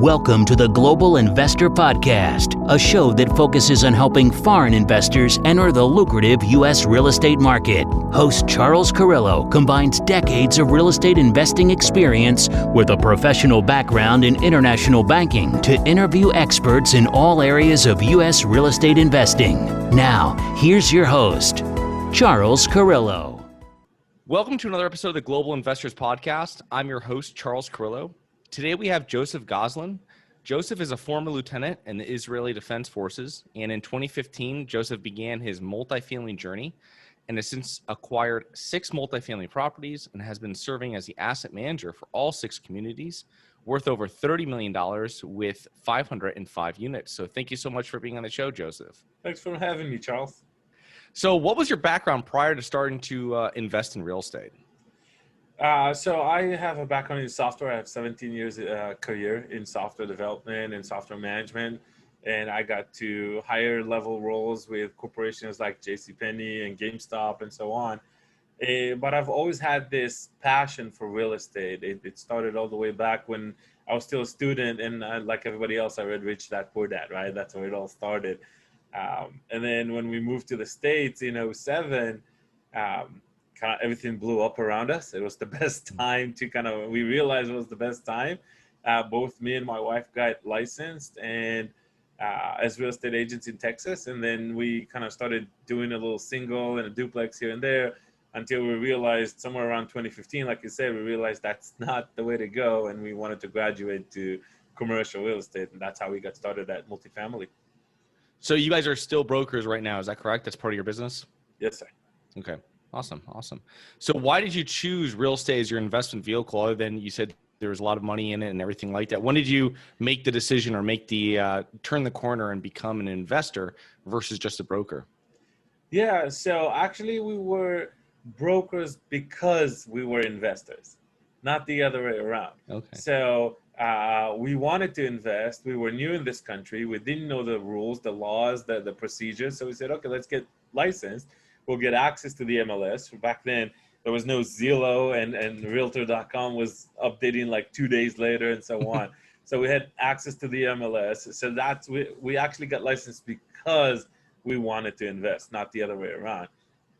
Welcome to the Global Investor Podcast, a show that focuses on helping foreign investors enter the lucrative U.S. real estate market. Host Charles Carillo combines decades of real estate investing experience with a professional background in international banking to interview experts in all areas of U.S. real estate investing. Now, here's your host, Charles Carillo. Welcome to another episode of the Global Investors Podcast. I'm your host, Charles Carillo. Today we have Joseph Gozlan. Joseph is a former lieutenant in the Israeli Defense Forces, and in 2015, Joseph began his multifamily journey and has since acquired 6 multifamily properties and has been serving as the asset manager for all 6 communities, worth over $30 million with 505 units. So thank you so much for being on the show, Joseph. Thanks for having me, Charles. So what was your background prior to starting to invest in real estate? So I have a background in software. I have 17 years career in software development and software management. And I got to higher level roles with corporations like JCPenney and GameStop and so on. But I've always had this passion for real estate. It started all the way back when I was still a student. And like everybody else, I read Rich Dad Poor Dad, right? That's where it all started. And then when we moved to the States in 2007, everything blew up around us. It was the best time to we realized it was the best time. Both me and my wife got licensed and as real estate agents in Texas. And then we started doing a little single and a duplex here and there until we realized somewhere around 2015, like you said, we realized that's not the way to go. And we wanted to graduate to commercial real estate. And that's how we got started at Multifamily. So you guys are still brokers right now. Is that correct? That's part of your business? Yes, sir. Okay. Awesome. So why did you choose real estate as your investment vehicle, other than you said there was a lot of money in it and everything like that? When did you make the decision or make the turn the corner and become an investor versus just a broker? Yeah. So actually we were brokers because we were investors, not the other way around. Okay. So we wanted to invest. We were new in this country. We didn't know the rules, the laws, the procedures. So we said, okay, let's get licensed. We'll get access to the MLS. Back then, there was no Zillow and Realtor.com was updating like 2 days later and so on. So we had access to the MLS. So we actually got licensed because we wanted to invest, not the other way around.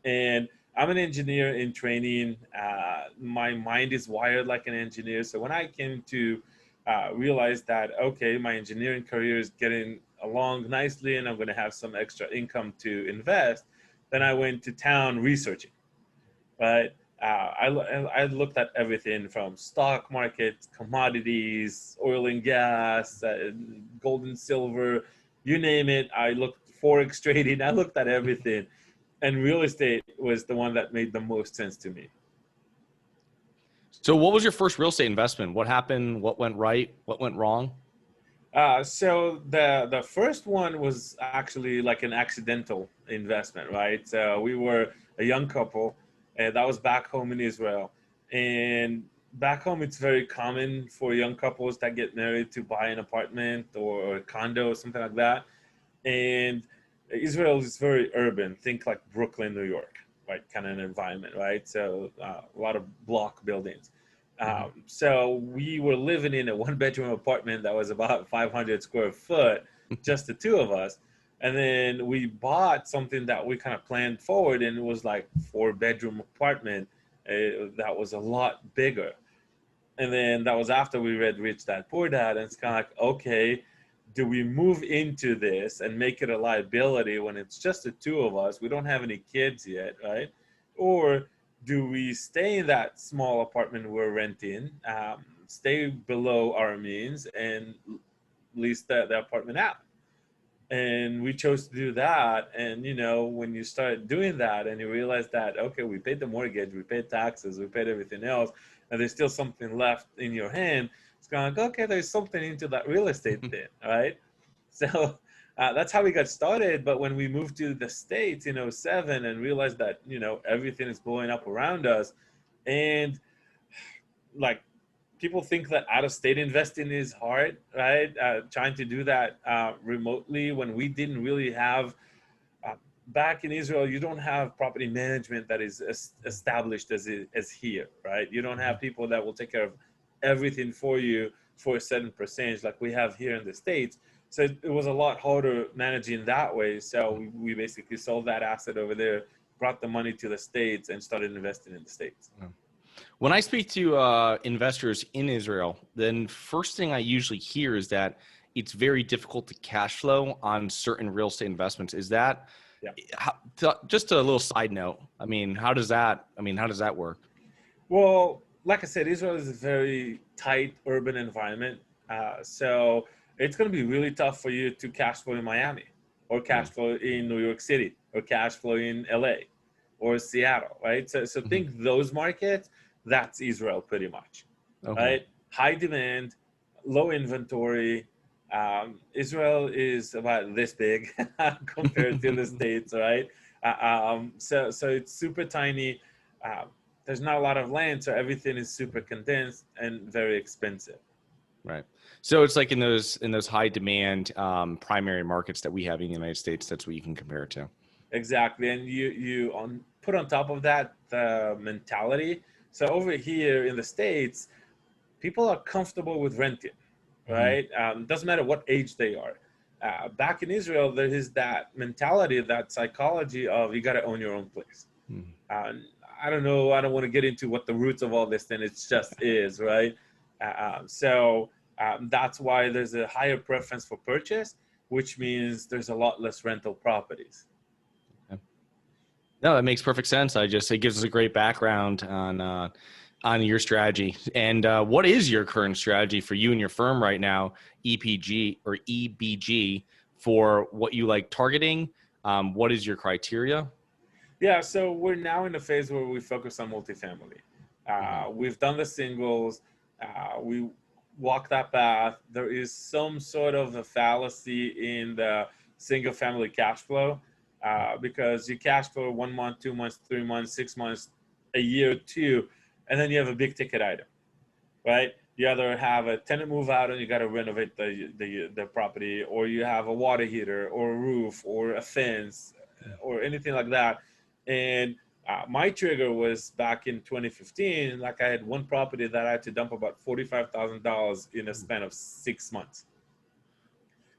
And I'm an engineer in training. My mind is wired like an engineer. So when I came to realize that, okay, my engineering career is getting along nicely and I'm going to have some extra income to invest, then I went to town researching, right? I looked at everything from stock market, commodities, oil and gas, gold and silver, you name it. I looked Forex trading. I looked at everything. And real estate was the one that made the most sense to me. So what was your first real estate investment? What happened? What went right? What went wrong? So the first one was actually like an accidental investment, right? So we were a young couple, and that was back home in Israel. And back home, it's very common for young couples that get married to buy an apartment or a condo or something like that. And Israel is very urban. Think like Brooklyn, New York, right? Kind of an environment, right? So a lot of block buildings. So we were living in a 1-bedroom apartment that was about 500 square foot, just the two of us. And then we bought something that we kind of planned forward, and it was like 4-bedroom apartment that was a lot bigger. And then that was after we read Rich Dad Poor Dad, and it's kind of like, okay, do we move into this and make it a liability when it's just the two of us? We don't have any kids yet, right? Or do we stay in that small apartment we're renting, stay below our means, and lease the apartment out? And we chose to do that. And, when you start doing that and you realize that, okay, we paid the mortgage, we paid taxes, we paid everything else, and there's still something left in your hand, it's kind of like, okay, there's something into that real estate thing, right? So that's how we got started. But when we moved to the States in 2007 and realized that, everything is blowing up around us, and like people think that out-of-state investing is hard, right? Trying to do that remotely when we didn't really have, back in Israel, you don't have property management that is as established as here, right? You don't have people that will take care of everything for you for a certain percentage like we have here in the States. So it was a lot harder managing that way. So we basically sold that asset over there, brought the money to the States, and started investing in the States. When I speak to investors in Israel, then first thing I usually hear is that it's very difficult to cash flow on certain real estate investments. Is that just a little side note? I mean, how does that work? Well, like I said, Israel is a very tight urban environment. So it's going to be really tough for you to cash flow in Miami or cash flow in New York City or cash flow in LA or Seattle, right? So think those markets, that's Israel pretty much, right? High demand, low inventory. Israel is about this big compared to the States, right? So it's super tiny. There's not a lot of land, so everything is super condensed and very expensive. Right. So it's like in those high demand primary markets that we have in the United States. That's what you can compare it to. Exactly, and you put on top of that the mentality. So over here in the States, people are comfortable with renting, right? Doesn't matter what age they are. Back in Israel, there is that mentality, that psychology of you got to own your own place. I don't know. I don't want to get into what the roots of all this thing. It just is, right? So that's why there's a higher preference for purchase, which means there's a lot less rental properties. No, that makes perfect sense. It gives us a great background on your strategy. And what is your current strategy for you and your firm right now, EPG or EBG, for what you like targeting? What is your criteria? Yeah, so we're now in the phase where we focus on multifamily. We've done the singles. We walk that path. There is some sort of a fallacy in the single family cash flow because you cash flow 1 month, 2 months, 3 months, 6 months, a year, 2, and then you have a big ticket item, right? You either have a tenant move out and you got to renovate the property, or you have a water heater or a roof or a fence or anything like that. And my trigger was back in 2015. Like I had one property that I had to dump about $45,000 in a span of 6 months.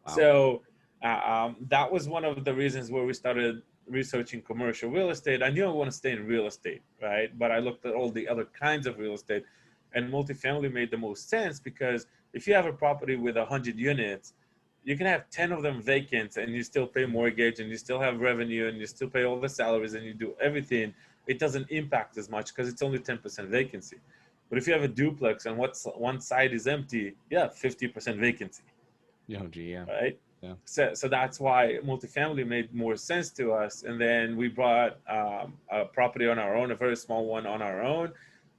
Wow. So that was one of the reasons where we started researching commercial real estate. I knew I want to stay in real estate, right? But I looked at all the other kinds of real estate, and multifamily made the most sense because if you have a property with 100 units, you can have 10 of them vacant and you still pay mortgage and you still have revenue and you still pay all the salaries and you do everything. It doesn't impact as much because it's only 10% vacancy. But if you have a duplex and one side is empty, yeah, 50% vacancy. Oh, gee, yeah. Right? Yeah. So that's why multifamily made more sense to us. And then we bought a property on our own, a very small one on our own,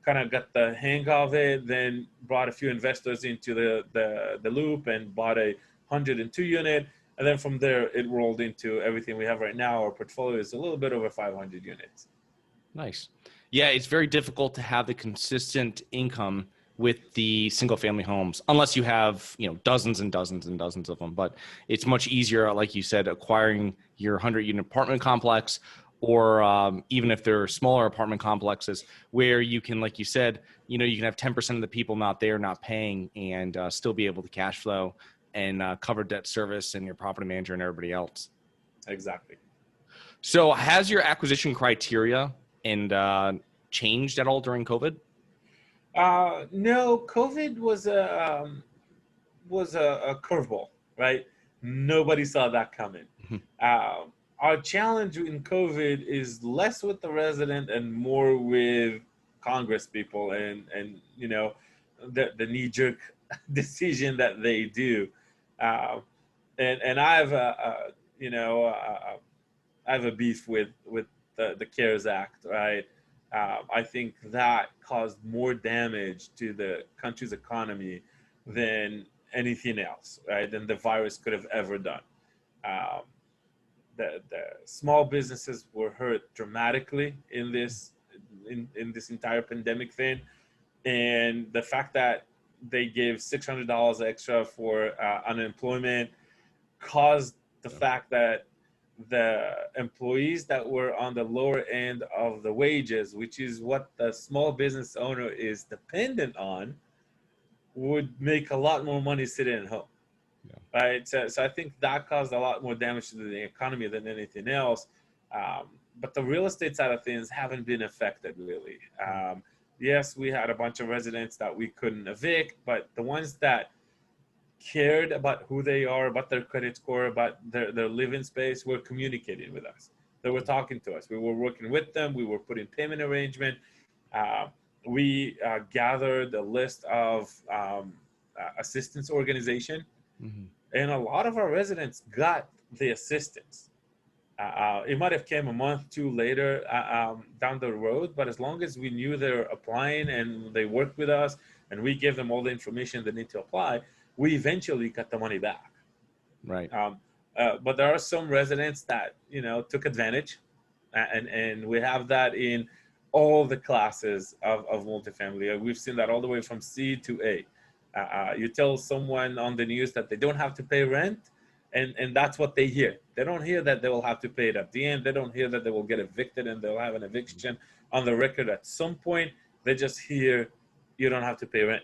kind of got the hang of it, then brought a few investors into the loop and bought a 102 unit. And then from there, it rolled into everything we have right now. Our portfolio is a little bit over 500 units. Nice. Yeah, it's very difficult to have the consistent income with the single family homes, unless you have, dozens and dozens and dozens of them. But it's much easier, like you said, acquiring your 100-unit apartment complex, or even if they're smaller apartment complexes where you can, like you said, you can have 10% of the people not there, not paying, and still be able to cash flow and cover debt service and your property manager and everybody else. Exactly. So has your acquisition criteria and changed at all during COVID? No, COVID was a curveball, right? Nobody saw that coming. Our challenge in COVID is less with the resident and more with Congress people and the knee-jerk decision that they do. And I have I have a beef with the CARES Act, right? I think that caused more damage to the country's economy than anything else, right? Than the virus could have ever done. The small businesses were hurt dramatically in this entire pandemic thing, and the fact that they gave $600 extra for unemployment caused the fact that the employees that were on the lower end of the wages, which is what the small business owner is dependent on, would make a lot more money sitting at home. Yeah. Right. So I think that caused a lot more damage to the economy than anything else. But the real estate side of things haven't been affected really. Yes, we had a bunch of residents that we couldn't evict, but the ones that cared about who they are, about their credit score, about their living space, were communicating with us. They were talking to us. We were working with them. We were putting payment arrangement. Uh, we gathered a list of assistance organization, Mm-hmm. and a lot of our residents got the assistance. It might have came a month, two later down the road, but as long as we knew they're applying and they worked with us and we gave them all the information they need to apply, we eventually got the money back. Right. But there are some residents that, took advantage, and we have that in all the classes of multifamily. We've seen that all the way from C to A. You tell someone on the news that they don't have to pay rent, and that's what they hear. They don't hear that they will have to pay it at the end. They don't hear that they will get evicted and they'll have an eviction on the record at some point. They just hear you don't have to pay rent.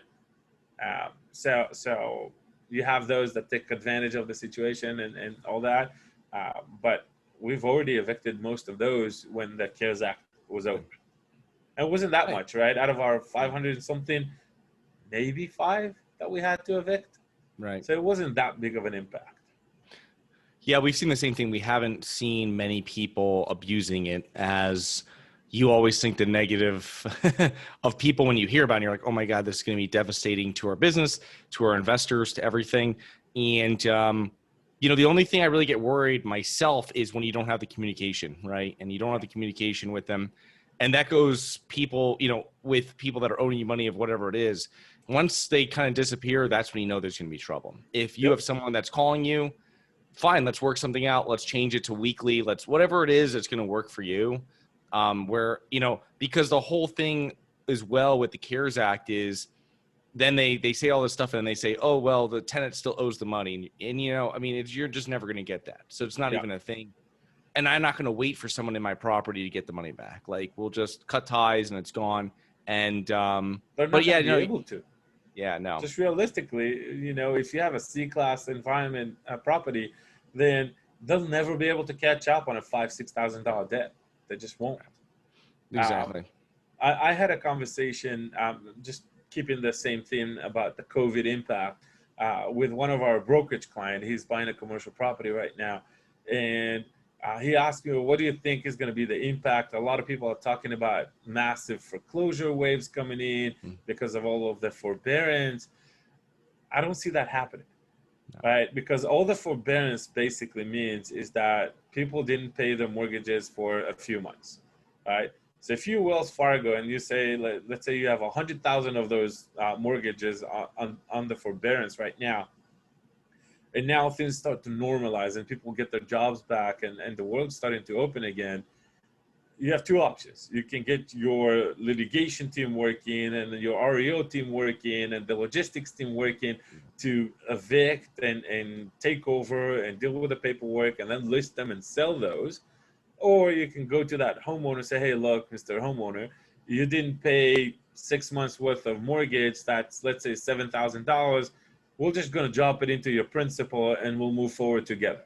So you have those that take advantage of the situation and all that. But we've already evicted most of those when the CARES Act was over. And it wasn't that Right. much, right? Out of our 500 and something, maybe 5 that we had to evict. Right. So it wasn't that big of an impact. Yeah, we've seen the same thing. We haven't seen many people abusing it, as you always think the negative of people when you hear about it. You're like, oh my God, this is going to be devastating to our business, to our investors, to everything. And, the only thing I really get worried myself is when you don't have the communication, right? And you don't have the communication with them. And that goes people, with people that are owing you money of whatever it is. Once they kind of disappear, that's when you know there's going to be trouble. If you have someone that's calling you, fine, let's work something out. Let's change it to weekly. Let's whatever it is that's going to work for you. Because the whole thing as well with the CARES Act is then they say all this stuff and they say, oh, well, the tenant still owes the money. And you're just never going to get that. So it's not even a thing. And I'm not going to wait for someone in my property to get the money back. Like, we'll just cut ties and it's gone. And, They're not but yeah, going to be able to. Yeah, no. Just realistically, if you have a C-class environment property, then they'll never be able to catch up on a $5,000-$6,000 debt. They just won't. Exactly. I had a conversation, just keeping the same theme about the COVID impact, with one of our brokerage clients. He's buying a commercial property right now. And he asked me, well, what do you think is going to be the impact? A lot of people are talking about massive foreclosure waves coming in because of all of the forbearance. I don't see that happening, right? Because all the forbearance basically means is that people didn't pay their mortgages for a few months, right? So if you Wells Fargo and you say, let's say you have 100,000 of those mortgages on the forbearance right now, and now things start to normalize and people get their jobs back and the world's starting to open again, you have two options. You can get your litigation team working and your REO team working and the logistics team working to evict and take over and deal with the paperwork and then list them and sell those. Or you can go to that homeowner and say, hey, look, Mr. Homeowner, you didn't pay 6 months worth of mortgage. That's, let's say, $7,000. We're just going to drop it into your principal and we'll move forward together.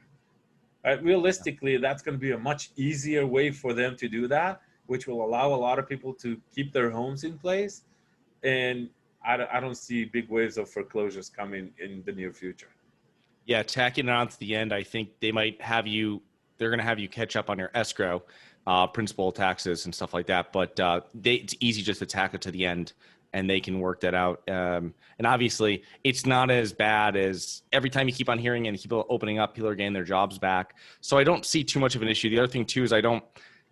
Right? Realistically, that's going to be a much easier way for them to do that, which will allow a lot of people to keep their homes in place. And I don't see big waves of foreclosures coming in the near future. Yeah, tacking it on to the end, I think they're going to have you catch up on your escrow, principal taxes and stuff like that. But it's easy just to tack it to the end and they can work that out. And obviously, it's not as bad as every time you keep on hearing and keep opening up, people are getting their jobs back. So I don't see too much of an issue. The other thing, too, is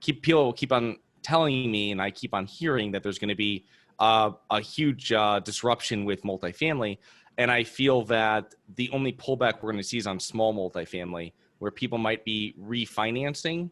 people keep on telling me and I keep on hearing that there's going to be a huge disruption with multifamily. And I feel that the only pullback we're going to see is on small multifamily, where people might be refinancing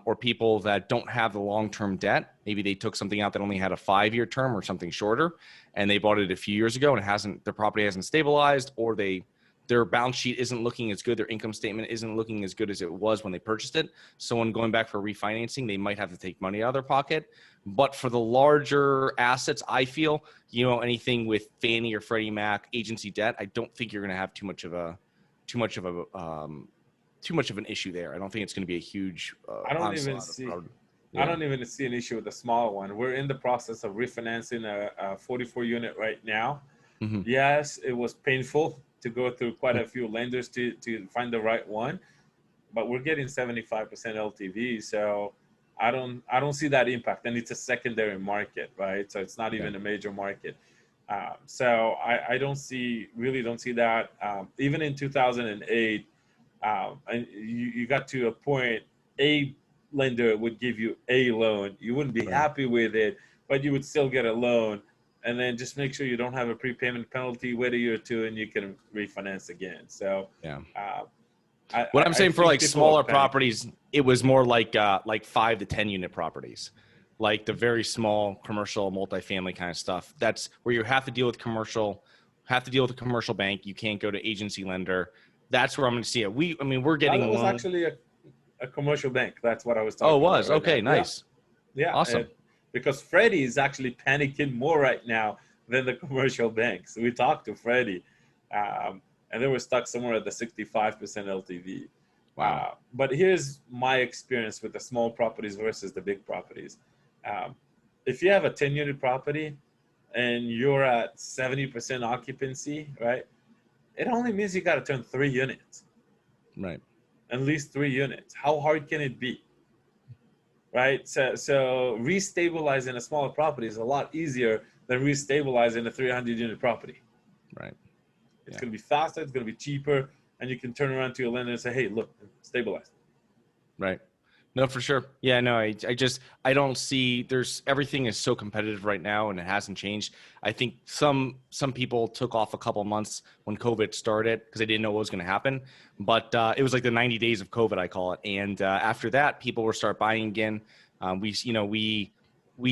or people that don't have the long-term debt. Maybe they took something out that only had a 5-year term or something shorter, and they bought it a few years ago and their property hasn't stabilized, or they their balance sheet isn't looking as good. Their income statement isn't looking as good as it was when they purchased it. So when going back for refinancing, they might have to take money out of their pocket. But for the larger assets, I feel, anything with Fannie or Freddie Mac agency debt, I don't think you're going to have too much of an issue there. I don't think it's going to be a huge I don't even onslaught see. of I don't even see an issue with the smaller one. We're in the process of refinancing a 44 unit right now. Mm-hmm. Yes, it was painful to go through quite a few lenders to find the right one, but we're getting 75% LTV, so I don't see that impact, and it's a secondary market, right? So it's not even a major market. So I don't see that. Even in 2008, and you got to a point, a lender would give you a loan. You wouldn't be happy with it, but you would still get a loan. And then just make sure you don't have a prepayment penalty, wait a year or two, and you can refinance again. So, Yeah. What I'm saying for like smaller properties, it was more like 5 to 10 unit properties, like the very small commercial multifamily kind of stuff. That's where you have to deal with a commercial bank. You can't go to agency lender. That's where I'm going to see it. We're getting that was actually a commercial bank. That's what I was talking about. Oh, it was about right okay, now. nice, yeah, awesome. Because Freddie is actually panicking more right now than the commercial banks. We talked to Freddie, and they were stuck somewhere at the 65% LTV. Wow. But here's my experience with the small properties versus the big properties. If you have a 10-unit property and you're at 70% occupancy, right? It only means you got to turn 3 units. Right. At least 3 units. How hard can it be? Right? So restabilizing a smaller property is a lot easier than restabilizing a 300-unit property. Right. It's going to be faster, it's going to be cheaper, and you can turn around to your lender and say, hey, look, stabilize. Right. No, for sure. Yeah, no, I don't see everything is so competitive right now and it hasn't changed. I think some people took off a couple months when COVID started because they didn't know what was going to happen. But it was like the 90 days of COVID, I call it. And after that, people were start buying again. We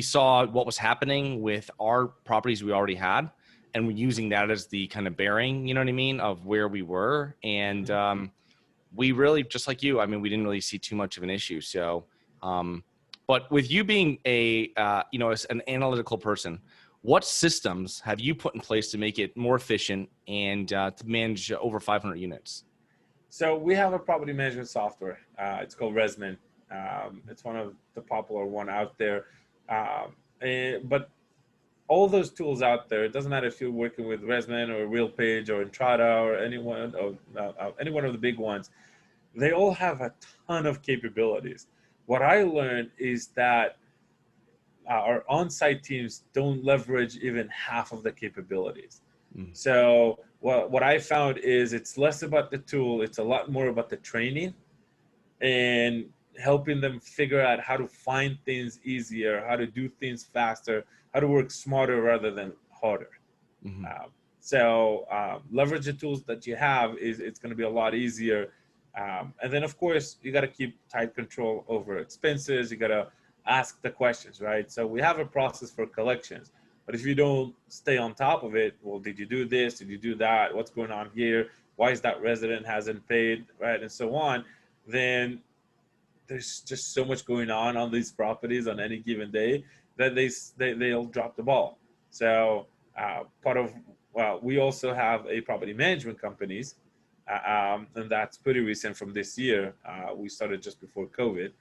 saw what was happening with our properties we already had, and we're using that as the kind of bearing, you know what I mean, of where we were. And we really, just like you, we didn't really see too much of an issue. So, but with you being as an analytical person, what systems have you put in place to make it more efficient and to manage over 500 units? So we have a property management software. It's called Resman. It's one of the popular one out there. But all those tools out there, it doesn't matter if you're working with Resman or RealPage or Entrada or any one of the big ones, they all have a ton of capabilities. What I learned is that our on-site teams don't leverage even half of the capabilities. Mm-hmm. So what I found is it's less about the tool, it's a lot more about the training and helping them figure out how to find things easier, how to do things faster, how to work smarter rather than harder. Mm-hmm. Leverage the tools that you have it's going to be a lot easier. And then, of course, you got to keep tight control over expenses. You got to ask the questions, right? So we have a process for collections. But if you don't stay on top of it, well, did you do this? Did you do that? What's going on here? Why is that resident hasn't paid, right? And so on. Then there's just so much going on these properties on any given day that they'll drop the ball. So we also have a property management companies, and that's pretty recent from this year. We started just before COVID.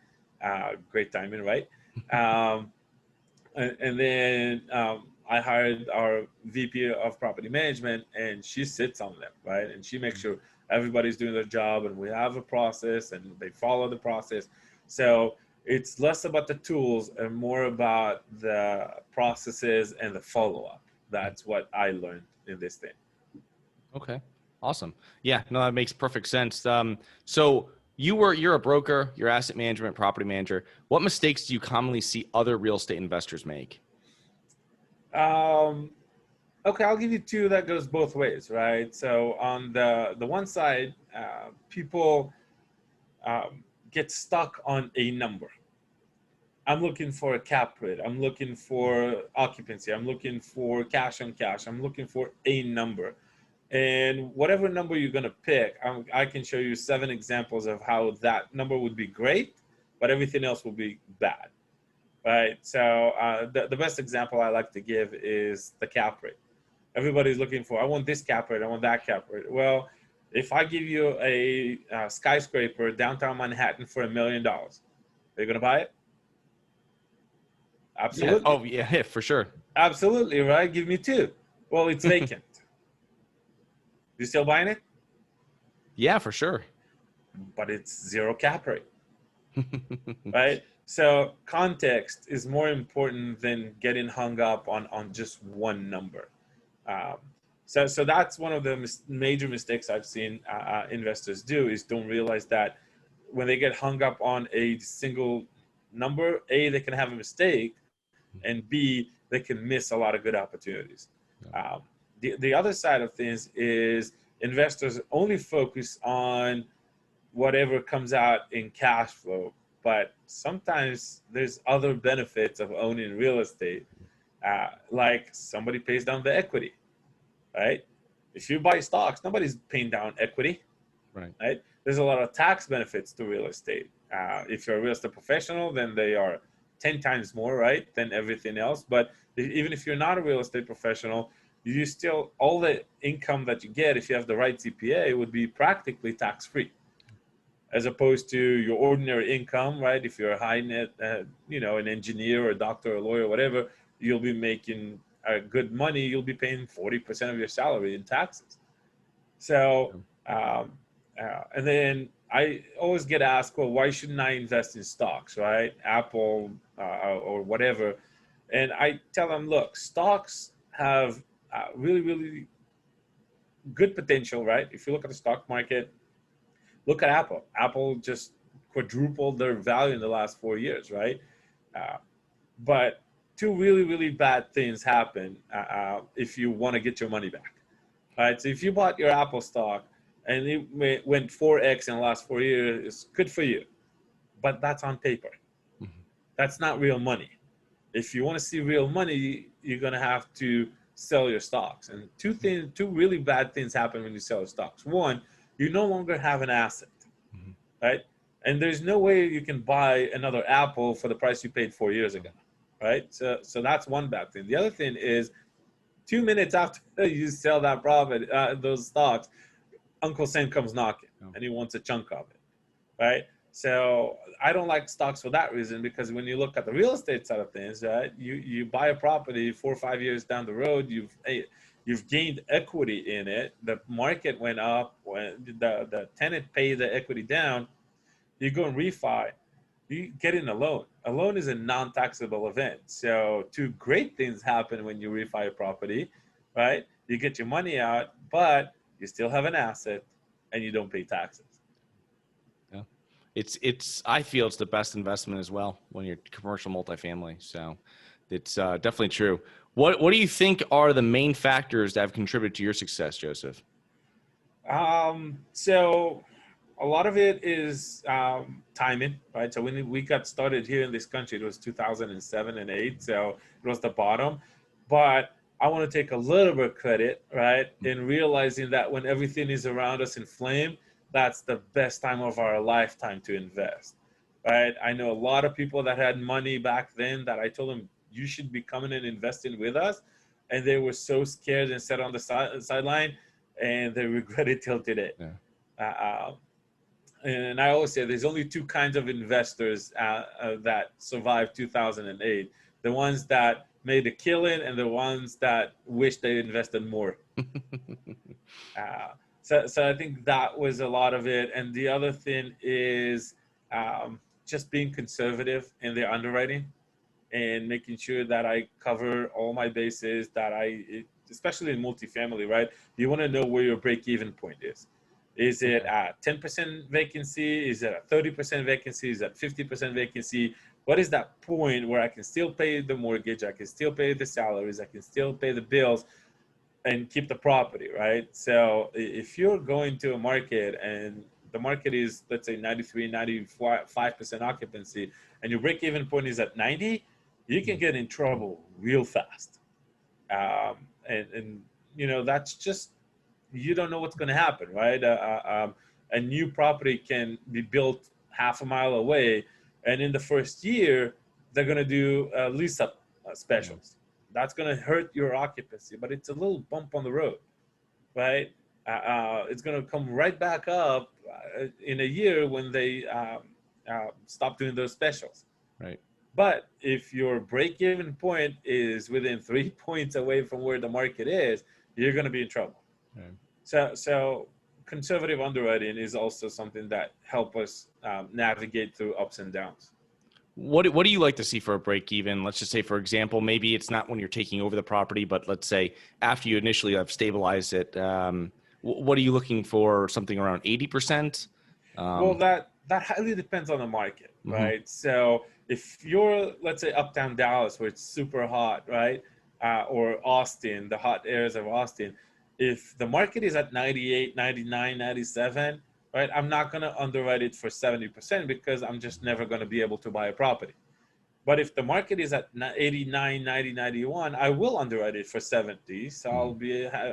Great timing, right? And then I hired our VP of property management, and she sits on them, right? And she makes sure everybody's doing their job, and we have a process, and they follow the process. So it's less about the tools and more about the processes and the follow-up. That's what I learned in this thing. Okay, awesome. Yeah, no, that makes perfect sense. So you're a broker, you're asset management, property manager. What mistakes do you commonly see other real estate investors make? Okay, I'll give you two that goes both ways, right? So on the one side, people get stuck on a number. I'm looking for a cap rate. I'm looking for occupancy. I'm looking for cash on cash. I'm looking for a number. And whatever number you're going to pick, I can show you 7 examples of how that number would be great, but everything else will be bad, right? So the best example I like to give is the cap rate. Everybody's looking for, I want this cap rate, I want that cap rate. Well, if I give you a skyscraper downtown Manhattan for $1 million, are you going to buy it? Absolutely. Yeah. Oh, yeah, for sure. Absolutely, right? Give me 2. Well, it's vacant. You still buying it? Yeah, for sure. But it's 0 cap rate, right? So context is more important than getting hung up on just one number. So that's one of the major mistakes I've seen investors do, is don't realize that when they get hung up on a single number, A, they can have a mistake, and B, they can miss a lot of good opportunities. The other side of things is investors only focus on whatever comes out in cash flow, but sometimes there's other benefits of owning real estate, like somebody pays down the equity, right? If you buy stocks, nobody's paying down equity, right? There's a lot of tax benefits to real estate. If you're a real estate professional, then they are 10 times more, right, than everything else. But even if you're not a real estate professional, you still, all the income that you get, if you have the right CPA, would be practically tax-free, as opposed to your ordinary income, right? If you're a high net, an engineer or a doctor or a lawyer or whatever, you'll be making good money. You'll be paying 40% of your salary in taxes. So, and then I always get asked, well, why shouldn't I invest in stocks, right? Apple or whatever. And I tell them, look, stocks have really, really good potential, right? If you look at the stock market, look at Apple. Apple just quadrupled their value in the last 4 years, right? But 2 really, really bad things happen if you want to get your money back. All right, so if you bought your Apple stock and it went 4x in the last 4 years, it's good for you. But that's on paper. That's not real money. If you want to see real money, you're going to have to sell your stocks. And 2 really bad things happen when you sell stocks. One, you no longer have an asset, right? And there's no way you can buy another Apple for the price you paid 4 years ago, right? So that's one bad thing. The other thing is, 2 minutes after you sell that profit, those stocks, Uncle Sam comes knocking, and he wants a chunk of it, right? So I don't like stocks for that reason, because when you look at the real estate side of things, right, you buy a property 4 or 5 years down the road, you've gained equity in it. The market went up, when the tenant paid the equity down, you go and refi, you get in a loan. A loan is a non-taxable event. So 2 great things happen when you refi a property, right? You get your money out, but you still have an asset and you don't pay taxes. Yeah. I feel it's the best investment as well when you're commercial multifamily. So it's definitely true. What do you think are the main factors that have contributed to your success, Joseph? So a lot of it is timing, right? So when we got started here in this country, it was 2007 and 8. So it was the bottom. But I want to take a little bit of credit, right, in realizing that when everything is around us in flame, that's the best time of our lifetime to invest, right? I know a lot of people that had money back then that I told them, you should be coming and investing with us. And they were so scared and sat on the sideline, and they regret it till today. Yeah. And I always say there's only 2 kinds of investors that survived 2008. The ones that made a killing and the ones that wish they invested more. So I think that was a lot of it. And the other thing is just being conservative in their underwriting and making sure that I cover all my bases, especially in multifamily, right? You want to know where your break-even point is. Is it at 10% vacancy? Is it at 30% vacancy? Is it at 50% vacancy? What is that point where I can still pay the mortgage, I can still pay the salaries, I can still pay the bills and keep the property, right? So if you're going to a market and the market is, let's say, 93, 95% occupancy, and your break-even point is at 90, you can get in trouble real fast. And that's just you don't know what's going to happen, right? A new property can be built half a mile away, and in the first year, they're going to do lease up specials. That's going to hurt your occupancy, but it's a little bump on the road, right? It's going to come right back up in a year when they stop doing those specials. Right. But if your break-even point is within 3 points away from where the market is, you're going to be in trouble. Right. So conservative underwriting is also something that help us navigate through ups and downs. What do you like to see for a break even? Let's just say, for example, maybe it's not when you're taking over the property, but let's say after you initially have stabilized it. What are you looking for? Something around 80%? Well, that highly depends on the market, right? So if you're, let's say, uptown Dallas, where it's super hot, right? Or Austin, the hot areas of Austin, if the market is at 98, 99, 97, right, I'm not going to underwrite it for 70% because I'm just never going to be able to buy a property. But if the market is at 89, 90, 91, I will underwrite it for 70. So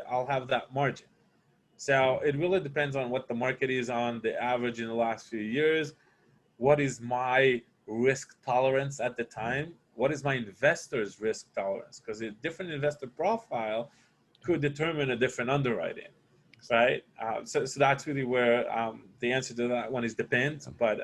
I'll have that margin. So it really depends on what the market is on the average in the last few years. What is my risk tolerance at the time? What is my investor's risk tolerance? Because a different investor profile could determine a different underwriting, right? So that's really where the answer to that one is depends. But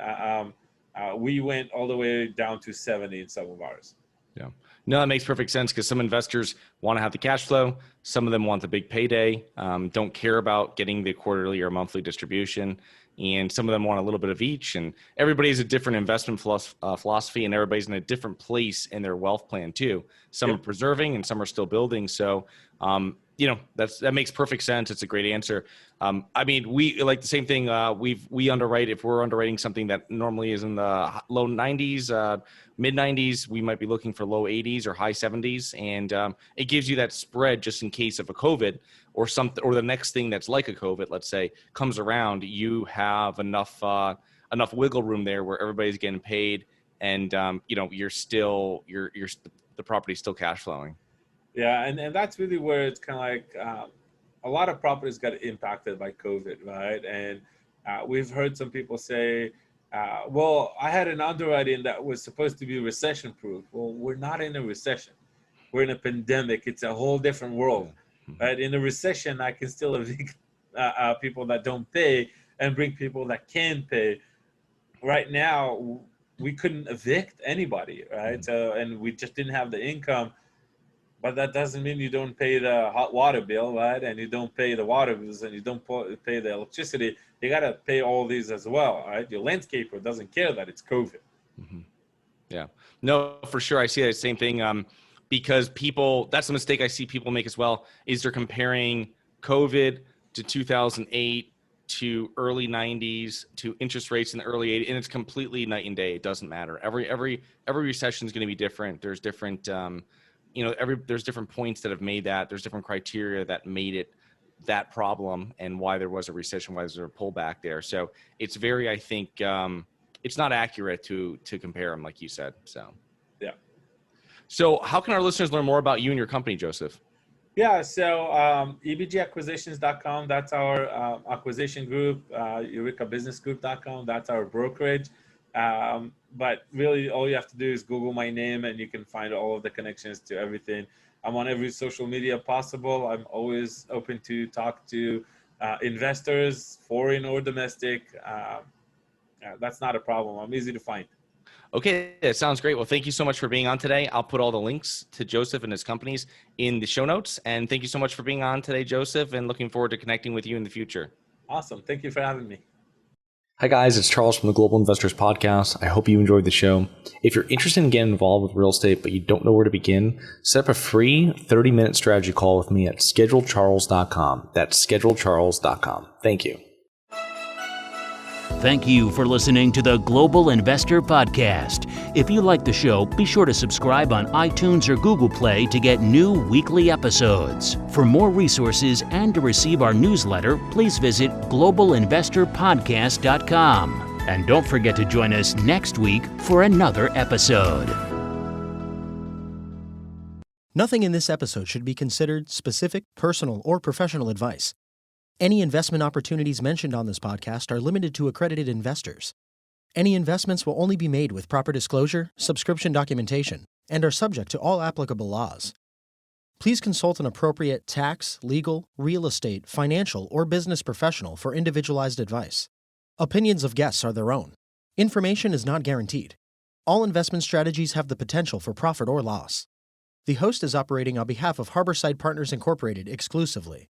we went all the way down to 70 in some of ours. Yeah. No, that makes perfect sense because some investors want to have the cash flow. Some of them want the big payday, don't care about getting the quarterly or monthly distribution. And some of them want a little bit of each. And everybody has a different investment philosophy, and everybody's in a different place in their wealth plan too. Some are preserving and some are still building. So, that makes perfect sense. It's a great answer. I mean, we like the same thing. We underwrite, if we're underwriting something that normally is in the low 90s, mid 90s, we might be looking for low 80s or high 70s. And it gives you that spread just in case of a COVID or something, or the next thing that's like a COVID, let's say, comes around. You have enough wiggle room there where everybody's getting paid, and you're still the property's still cash flowing. Yeah, and that's really where it's kind of like a lot of properties got impacted by COVID, right? And we've heard some people say, well, I had an underwriting that was supposed to be recession-proof. Well, we're not in a recession. We're in a pandemic. It's a whole different world, right? In a recession, I can still evict people that don't pay and bring people that can pay. Right now, we couldn't evict anybody, right? So, and we just didn't have the income. But that doesn't mean you don't pay the hot water bill, right? And you don't pay the water bills, and you don't pay the electricity. You got to pay all these as well, right? Your landscaper doesn't care that it's COVID. Yeah, no, for sure. I see that same thing because that's the mistake I see people make as well, is they're comparing COVID to 2008 to early 90s to interest rates in the early 80s, and it's completely night and day. It doesn't matter. Every recession is going to be different. There's different there's different points that have made that. There's different criteria that made it that problem, and why there was a recession, why there's a pullback there. So it's very, I think, it's not accurate to compare them, like you said. So, yeah. So how can our listeners learn more about you and your company, Joseph? Yeah, so ebgacquisitions.com, that's our acquisition group. EurekaBusinessGroup.com, that's our brokerage. But really, all you have to do is Google my name, and you can find all of the connections to everything. I'm on every social media possible. I'm always open to talk to investors, foreign or domestic. That's not a problem. I'm easy to find. Okay, that sounds great. Well, thank you so much for being on today. I'll put all the links to Joseph and his companies in the show notes. And thank you so much for being on today, Joseph, and looking forward to connecting with you in the future. Awesome. Thank you for having me. Hi guys, it's Charles from the Global Investors Podcast. I hope you enjoyed the show. If you're interested in getting involved with real estate, but you don't know where to begin, set up a free 30-minute strategy call with me at schedulecharles.com. That's schedulecharles.com. Thank you. Thank you for listening to the Global Investor Podcast. If you like the show, be sure to subscribe on iTunes or Google Play to get new weekly episodes. For more resources and to receive our newsletter, please visit globalinvestorpodcast.com. And don't forget to join us next week for another episode. Nothing in this episode should be considered specific, personal, or professional advice. Any investment opportunities mentioned on this podcast are limited to accredited investors. Any investments will only be made with proper disclosure, subscription documentation, and are subject to all applicable laws. Please consult an appropriate tax, legal, real estate, financial, or business professional for individualized advice. Opinions of guests are their own. Information is not guaranteed. All investment strategies have the potential for profit or loss. The host is operating on behalf of Harborside Partners Incorporated exclusively.